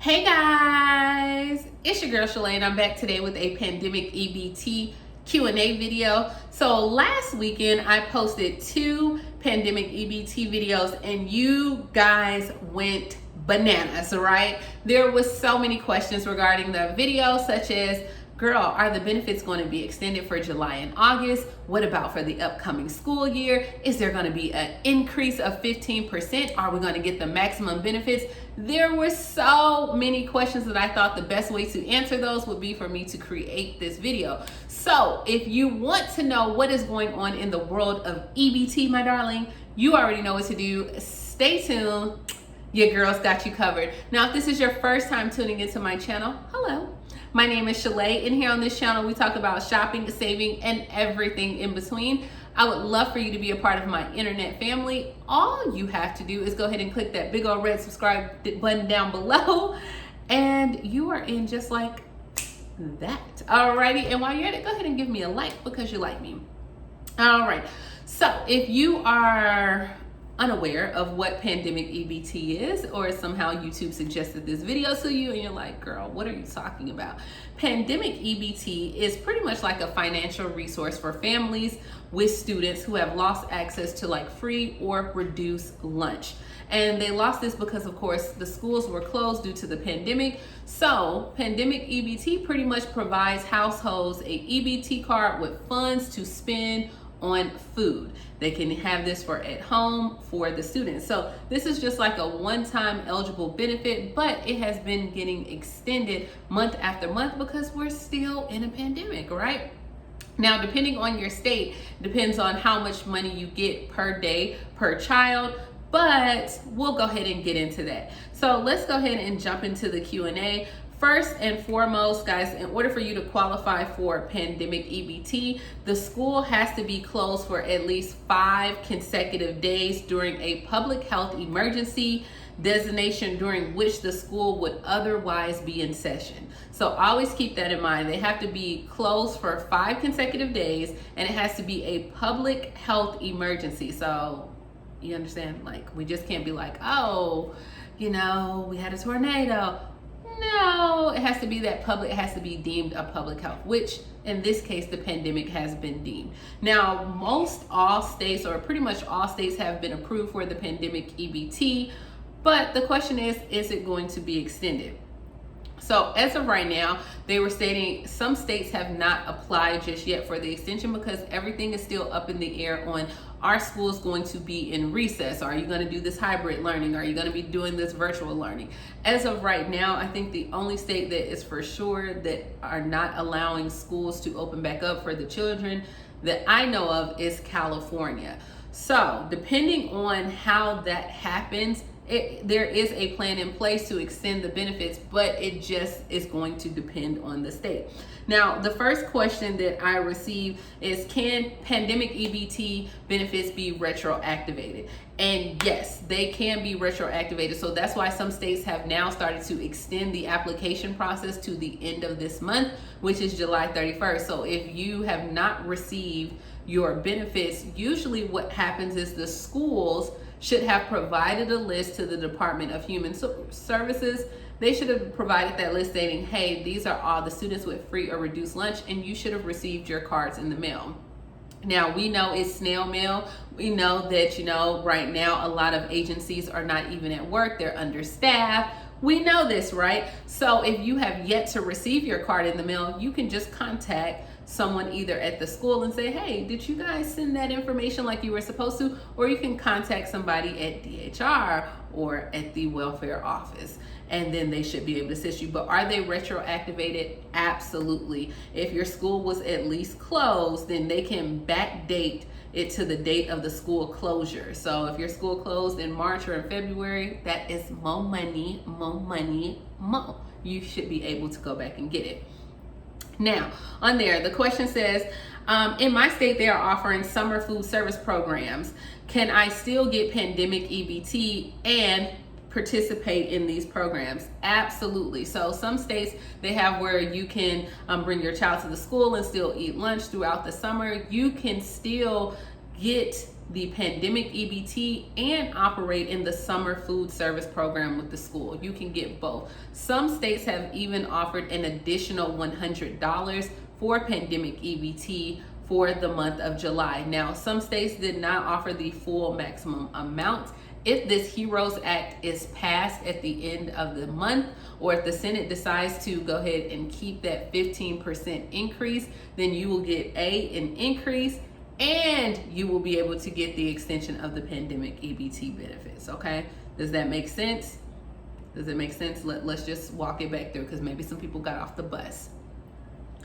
Hey guys, it's your girl Shalae and I'm back today with a Pandemic EBT Q&A video. So last weekend I posted 2 Pandemic EBT videos and you guys went bananas, right? There was so many questions regarding the video, such as, girl, are the benefits going to be extended for July and August? What about for the upcoming school year? Is there going to be an increase of 15%? Are we going to get the maximum benefits? There were so many questions that I thought the best way to answer those would be for me to create this video. So if you want to know what is going on in the world of EBT, my darling, you already know what to do. Stay tuned. Your girl's got you covered. Now, if this is your first time tuning into my channel, hello. My name is Shalae, and here on this channel we talk about shopping, saving, and everything in between. I would love for you to be a part of my internet family. All you have to do is go ahead and click that big old red subscribe button down below, and you are in just like that. Alrighty, and while you're at it, go ahead and give me a like because you like me. Alright, so if you are unaware of what Pandemic EBT is, or somehow YouTube suggested this video to you and you're like, girl, what are you talking about? Pandemic EBT is pretty much like a financial resource for families with students who have lost access to like free or reduced lunch. And they lost this because, of course, the schools were closed due to the pandemic. So Pandemic EBT pretty much provides households a EBT card with funds to spend on food. They can have this for at home for the students. So this is just like a one-time eligible benefit, but it has been getting extended month after month because we're still in a pandemic, right? Now, depending on your state, depends on how much money you get per day per child, but we'll go ahead and get into that. So let's go ahead and jump into the Q&A. First and foremost, guys, in order for you to qualify for Pandemic EBT, the school has to be closed for at least 5 consecutive days during a public health emergency designation during which the school would otherwise be in session. So always keep that in mind. They have to be closed for 5 consecutive days, and it has to be a public health emergency. So you understand, like, we just can't be like, oh, you know, we had a tornado. No, it has to be that public, it has to be deemed a public health, which in this case, the pandemic has been deemed. Now, most all states, or pretty much all states, have been approved for the Pandemic EBT, but the question is it going to be extended? So as of right now, they were stating some states have not applied just yet for the extension because everything is still up in the air on, are schools going to be in recess? Are you going to do this hybrid learning? Are you going to be doing this virtual learning? As of right now, I think the only state that is for sure that are not allowing schools to open back up for the children that I know of is California. So depending on how that happens, there is a plan in place to extend the benefits, but it just is going to depend on the state. Now, the first question that I received is, can Pandemic EBT benefits be retroactivated? And yes, they can be retroactivated. So that's why some states have now started to extend the application process to the end of this month, which is July 31st. So if you have not received your benefits, usually what happens is the schools should have provided a list to the Department of Human Services. They should have provided that list stating, hey, these are all the students with free or reduced lunch, and you should have received your cards in the mail. Now, we know it's snail mail. We know that, you know, right now a lot of agencies are not even at work. They're understaffed. We know this, right? So if you have yet to receive your card in the mail, you can just contact someone either at the school and say, hey, did you guys send that information like you were supposed to? Or you can contact somebody at DHR or at the welfare office, and then they should be able to assist you. But are they retroactivated? Absolutely. If your school was at least closed, then they can backdate it to the date of the school closure. So if your school closed in March or in February, that is more money, more. You should be able to go back and get it. Now, on there, the question says, in my state, they are offering summer food service programs. Can I still get Pandemic EBT and participate in these programs? Absolutely. So some states, they have where you can bring your child to the school and still eat lunch throughout the summer. You can still get the Pandemic EBT and operate in the summer food service program with the school. You can get both. Some states have even offered an additional $100 for Pandemic EBT for the month of July. Now, some states did not offer the full maximum amount. If this HEROES Act is passed at the end of the month, or if the Senate decides to go ahead and keep that 15% increase, then you will get an increase, and you will be able to get the extension of the Pandemic EBT benefits, okay? Does that make sense? Does it make sense? Let's just walk it back through, because maybe some people got off the bus.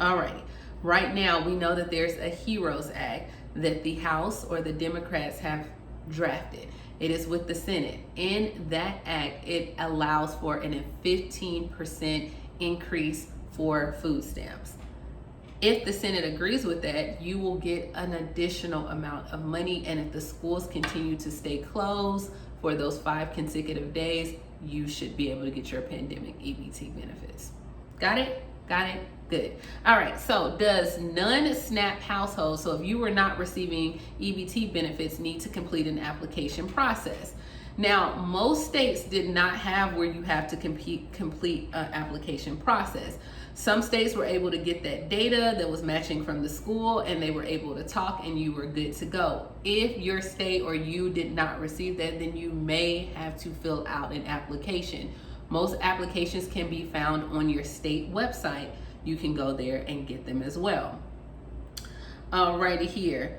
All right, right now we know that there's a HEROES Act that the House or the Democrats have drafted. It is with the Senate. In that act, it allows for a 15% increase for food stamps. If the Senate agrees with that, you will get an additional amount of money, and if the schools continue to stay closed for those 5 consecutive days, you should be able to get your Pandemic EBT benefits. Got it? Got it? Good. All right, so does non-SNAP households, so if you were not receiving EBT benefits, need to complete an application process? Now, most states did not have where you have to complete an application process. Some states were able to get that data that was matching from the school, and they were able to talk, and you were good to go. If your state or you did not receive that, then you may have to fill out an application. Most applications can be found on your state website. You can go there and get them as well. Alrighty here.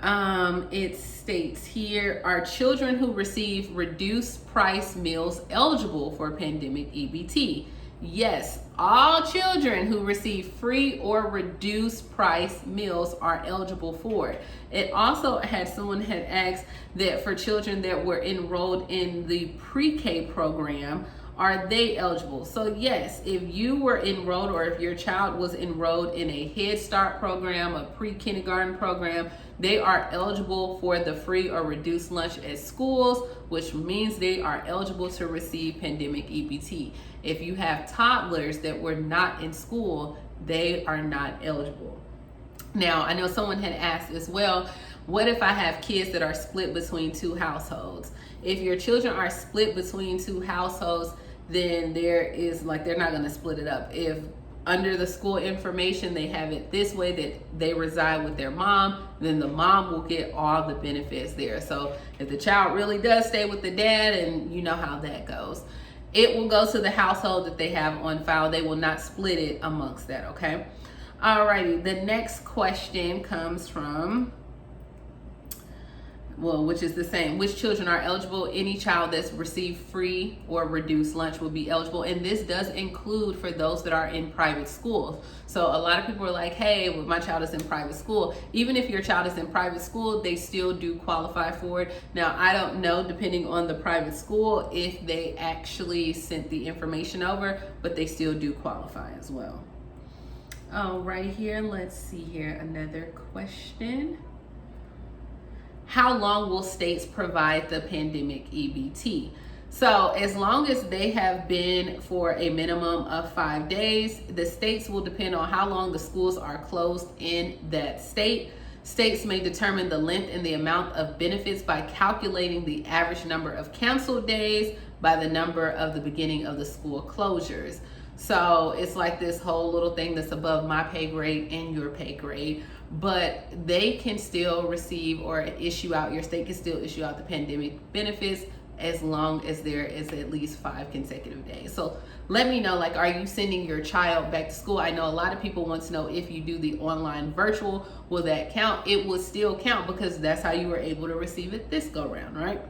It states here, are children who receive reduced price meals eligible for Pandemic EBT? Yes, all children who receive free or reduced price meals are eligible for it. It also had, someone had asked that for children that were enrolled in the pre-K program, are they eligible? So yes, if you were enrolled, or if your child was enrolled in a Head Start program, a pre-kindergarten program, they are eligible for the free or reduced lunch at schools, which means they are eligible to receive Pandemic EBT. If you have toddlers that were not in school, they are not eligible. Now, I know someone had asked as well, what if I have kids that are split between 2 households? If your children are split between 2 households, then they're not going to split it up. If under the school information they have it this way, that they reside with their mom, then the mom will get all the benefits there. So if the child really does stay with the dad, and you know how that goes, it will go to the household that they have on file. They will not split it amongst that, okay? Alrighty, the next question comes from, which is the same. Which children are eligible? Any child that's received free or reduced lunch will be eligible. And this does include for those that are in private schools. So a lot of people are like, hey, well, my child is in private school. Even if your child is in private school, they still do qualify for it. Now, I don't know, depending on the private school, if they actually sent the information over, but they still do qualify as well. Right here, let's see here, another question. How long will states provide the Pandemic EBT? So as long as they have been for a minimum of 5 days, the states will depend on how long the schools are closed in that state. States may determine the length and the amount of benefits by calculating the average number of canceled days by the number of the beginning of the school closures. So it's like this whole little thing that's above my pay grade and your pay grade, but they can still receive or issue out, your state can still issue out the pandemic benefits as long as there is at least 5 consecutive days. So let me know, like, are you sending your child back to school? I know a lot of people want to know if you do the online virtual, will that count? It will still count because that's how you were able to receive it this go round, right?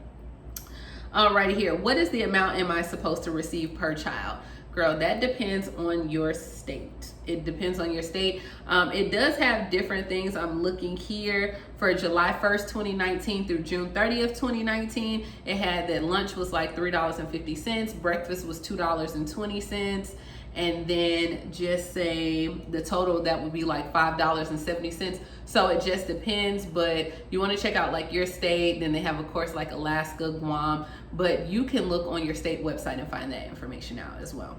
Alrighty here, what is the amount am I supposed to receive per child? Girl, that depends on your state. It depends on your state. It does have different things. I'm looking here for July 1st, 2019 through June 30th, 2019. It had that lunch was like $3.50. Breakfast was $2.20. And then just say the total, that would be like $5.70. So it just depends, but you want to check out like your state. Then they have, of course, like Alaska, Guam, but you can look on your state website and find that information out as well.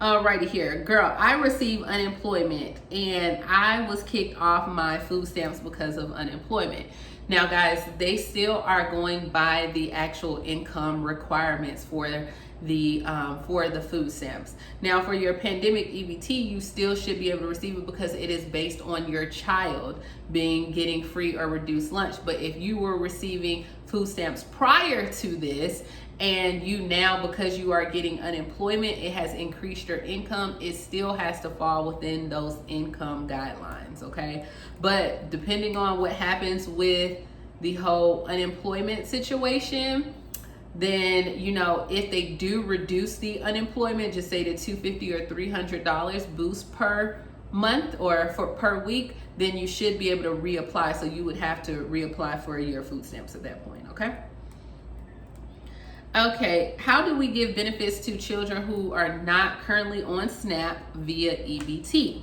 Alrighty here, girl, I received unemployment and I was kicked off my food stamps because of unemployment. Now guys, they still are going by the actual income requirements for the food stamps. Now for your pandemic EBT, you still should be able to receive it because it is based on your child getting free or reduced lunch. But if you were receiving food stamps prior to this, and you now, because you are getting unemployment, it has increased your income, it still has to fall within those income guidelines, okay? But depending on what happens with the whole unemployment situation, then, you know, if they do reduce the unemployment, just say to $250 or $300 boost per month or per week, then you should be able to reapply. So you would have to reapply for your food stamps at that point, okay? Okay, how do we give benefits to children who are not currently on SNAP via EBT?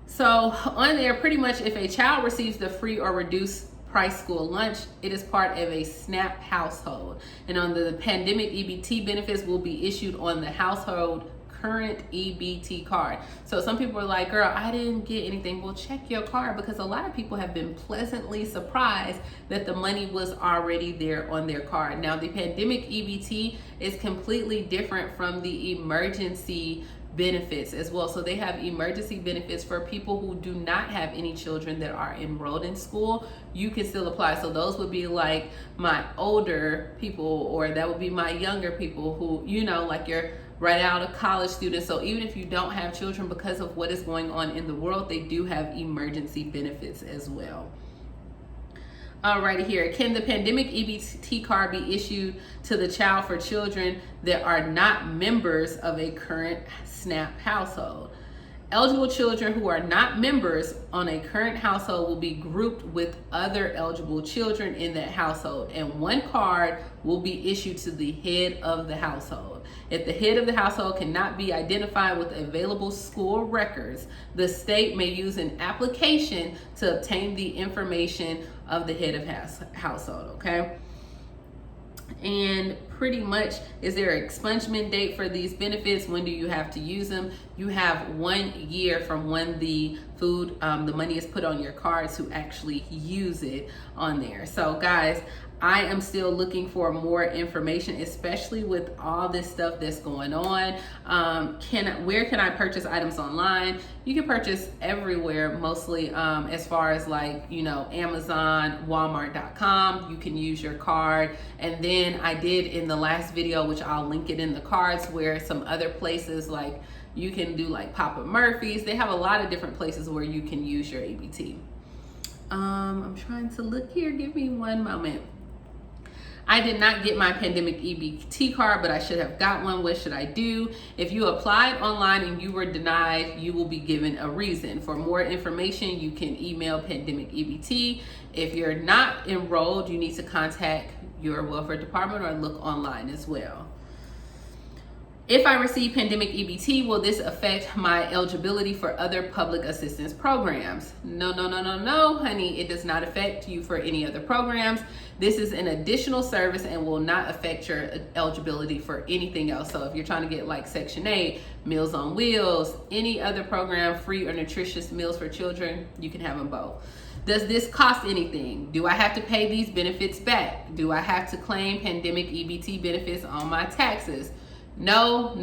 So on there, pretty much if a child receives the free or reduced price school lunch, it is part of a SNAP household. And on the pandemic EBT, benefits will be issued on the household current EBT card. So some people are like, girl, I didn't get anything. Well, check your card, because a lot of people have been pleasantly surprised that the money was already there on their card. Now, the pandemic EBT is completely different from the emergency benefits as well. So they have emergency benefits for people who do not have any children that are enrolled in school. You can still apply. So those would be like my older people, or that would be my younger people who, you know, like your right out of college students. So even if you don't have children, because of what is going on in the world, they do have emergency benefits as well. Alrighty here, can the pandemic EBT card be issued to the child for children that are not members of a current SNAP household? Eligible children who are not members on a current household will be grouped with other eligible children in that household, and one card will be issued to the head of the household. If the head of the household cannot be identified with available school records, the state may use an application to obtain the information of the head of household, okay? And pretty much, is there an expungement date for these benefits? When do you have to use them? You have 1 year from when the money is put on your card to actually use it on there. So guys, I am still looking for more information, especially with all this stuff that's going on. Where can I purchase items online? You can purchase everywhere, mostly as far as like, you know, Amazon, Walmart.com. You can use your card. And then I did in the last video, which I'll link it in the cards, where some other places like you can do like Papa Murphy's. They have a lot of different places where you can use your EBT. I'm trying to look here. Give me one moment. I did not get my pandemic EBT card, but I should have got one. What should I do? If you applied online and you were denied, you will be given a reason. For more information, you can email Pandemic EBT. If you're not enrolled, you need to contact your welfare department or look online as well. If I receive pandemic EBT, will this affect my eligibility for other public assistance programs? No, honey. It does not affect you for any other programs. This is an additional service and will not affect your eligibility for anything else. So if you're trying to get like Section 8, Meals on Wheels, any other program, free or nutritious meals for children, you can have them both. Does this cost anything? Do I have to pay these benefits back? Do I have to claim pandemic EBT benefits on my taxes? No.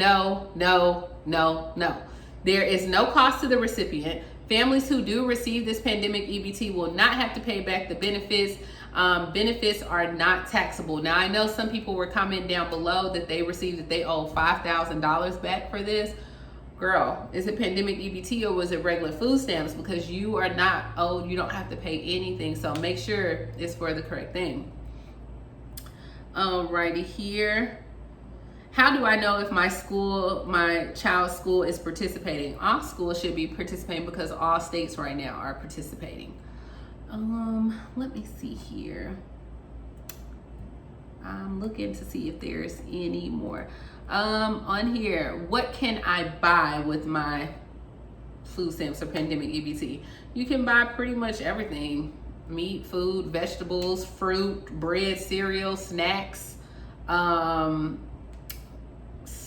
There is no cost to the recipient. Families who do receive this pandemic EBT will not have to pay back the benefits. Benefits are not taxable. Now, I know some people were commenting down below that they received that they owe $5,000 back for this. Girl, is it pandemic EBT or was it regular food stamps? Because you are not owed, you don't have to pay anything. So make sure it's for the correct thing. Alrighty here. How do I know if my child's school is participating? All schools should be participating because all states right now are participating. Let me see here. I'm looking to see if there's any more. On here, what can I buy with my food stamps or pandemic EBT? You can buy pretty much everything. Meat, food, vegetables, fruit, bread, cereal, snacks,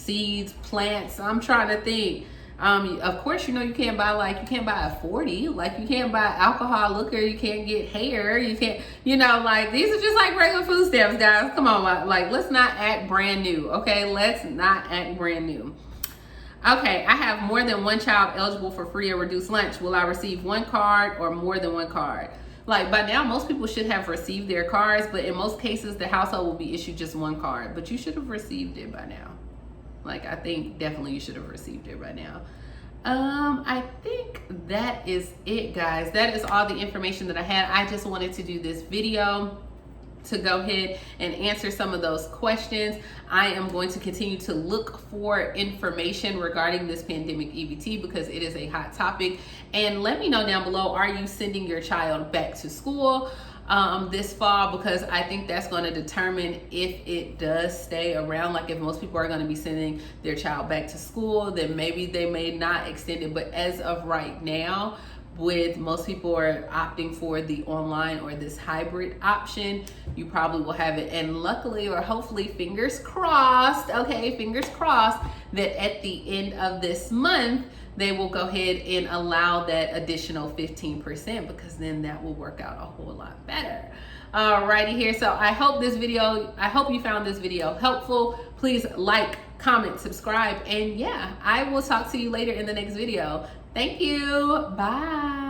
seeds, plants. I'm trying to think. Of course, you know, you can't buy a 40, like you can't buy alcohol, liquor, you can't get hair, you can't, you know, like these are just like regular food stamps, guys. Come on, like let's not act brand new, okay? Let's not act brand new. Okay, I have more than one child eligible for free or reduced lunch. Will I receive one card or more than one card? Like by now, most people should have received their cards, but in most cases, the household will be issued just one card, but you should have received it by now. Like, I think definitely you should have received it by now. I think that is it, guys. That is all the information that I had. I just wanted to do this video to go ahead and answer some of those questions. I am going to continue to look for information regarding this pandemic EBT because it is a hot topic. And let me know down below, are you sending your child back to school this fall? Because I think that's going to determine if it does stay around. Like if most people are going to be sending their child back to school, then maybe they may not extend it. But as of right now, with most people are opting for the online or this hybrid option, you probably will have it. And luckily, or hopefully, fingers crossed, okay, fingers crossed, that at the end of this month, they will go ahead and allow that additional 15%, because then that will work out a whole lot better. Alrighty here. So I hope you found this video helpful. Please like, comment, subscribe, and yeah, I will talk to you later in the next video. Thank you. Bye.